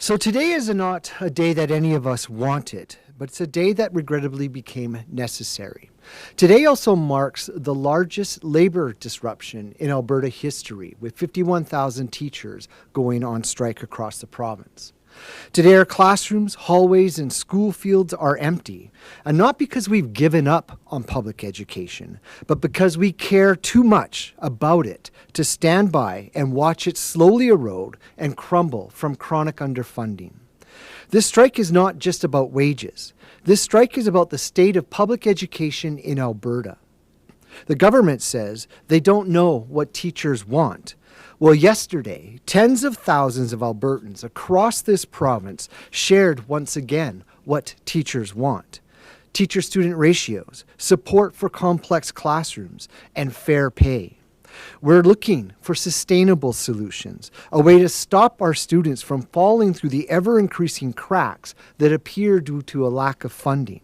So today is not a day that any of us wanted, but it's a day that regrettably became necessary. Today also marks the largest labor disruption in Alberta history, with 51,000 teachers going on strike across the province. Today our classrooms, hallways, and school fields are empty, and not because we've given up on public education, but because we care too much about it to stand by and watch it slowly erode and crumble from chronic underfunding. This strike is not just about wages. This strike is about the state of public education in Alberta. The government says they don't know what teachers want. Well, yesterday, tens of thousands of Albertans across this province shared once again what teachers want. Teacher-student ratios, support for complex classrooms, and fair pay. We're looking for sustainable solutions, a way to stop our students from falling through the ever-increasing cracks that appear due to a lack of funding.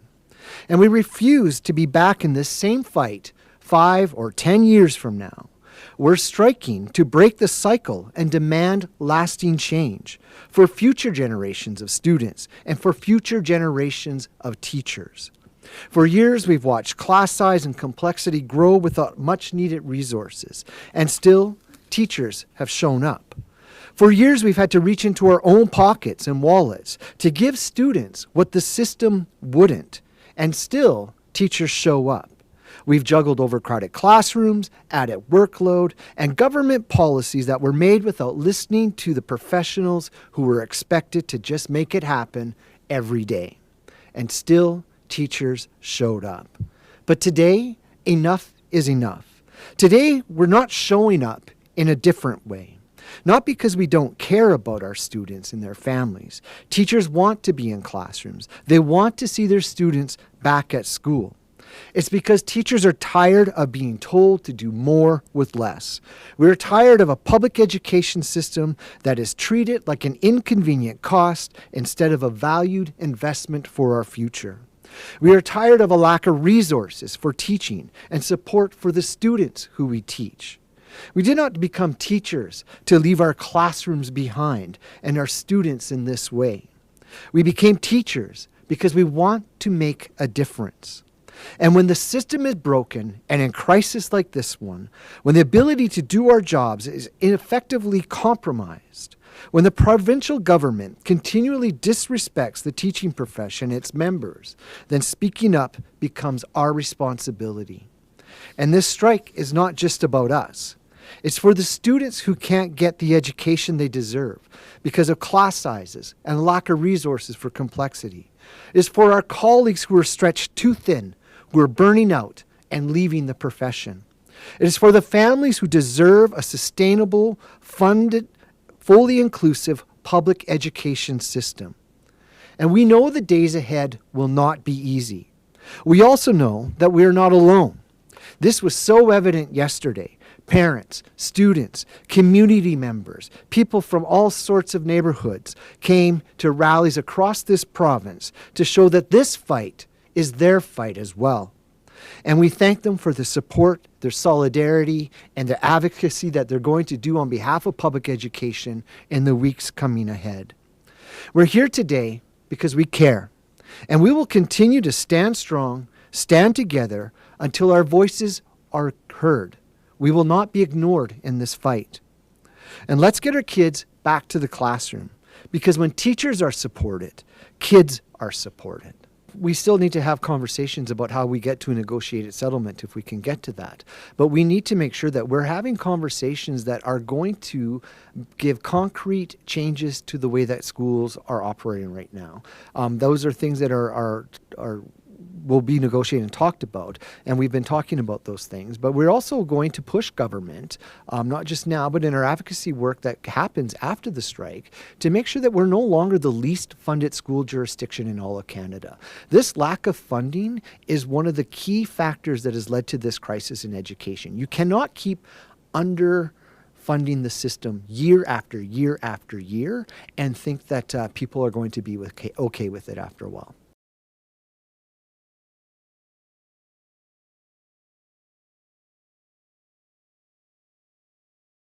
And we refuse to be back in this same fight 5 or 10 years from now. We're striking to break the cycle and demand lasting change for future generations of students and for future generations of teachers. For years, we've watched class size and complexity grow without much needed resources, and still, teachers have shown up. For years, we've had to reach into our own pockets and wallets to give students what the system wouldn't, and still, teachers show up. We've juggled overcrowded classrooms, added workload, and government policies that were made without listening to the professionals who were expected to just make it happen every day. And still, teachers showed up. But today, enough is enough. Today, we're not showing up in a different way. Not because we don't care about our students and their families. Teachers want to be in classrooms. They want to see their students back at school. It's because teachers are tired of being told to do more with less. We're tired of a public education system that is treated like an inconvenient cost instead of a valued investment for our future. We are tired of a lack of resources for teaching and support for the students who we teach. We did not become teachers to leave our classrooms behind and our students in this way. We became teachers because we want to make a difference. And when the system is broken, and in crisis like this one, when the ability to do our jobs is ineffectively compromised, when the provincial government continually disrespects the teaching profession, its members, then speaking up becomes our responsibility. And this strike is not just about us. It's for the students who can't get the education they deserve because of class sizes and lack of resources for complexity. It's for our colleagues who are stretched too thin, who are burning out and leaving the profession. It is for the families who deserve a sustainable, funded, fully inclusive public education system. And we know the days ahead will not be easy. We also know that we are not alone. This was so evident yesterday. Parents, students, community members, people from all sorts of neighborhoods came to rallies across this province to show that this fight is their fight as well. And we thank them for the support, their solidarity, and the advocacy that they're going to do on behalf of public education in the weeks coming ahead. We're here today because we care, and we will continue to stand strong, stand together until our voices are heard. We will not be ignored in this fight. And let's get our kids back to the classroom, because when teachers are supported, kids are supported. We still need to have conversations about how we get to a negotiated settlement if we can get to that. But we need to make sure that we're having conversations that are going to give concrete changes to the way that schools are operating right now. Those are things that will be negotiated and talked about, and we've been talking about those things. But we're also going to push government, not just now, but in our advocacy work that happens after the strike, to make sure that we're no longer the least funded school jurisdiction in all of Canada. This lack of funding is one of the key factors that has led to this crisis in education. You cannot keep underfunding the system year after year after year and think that people are going to be okay with it after a while.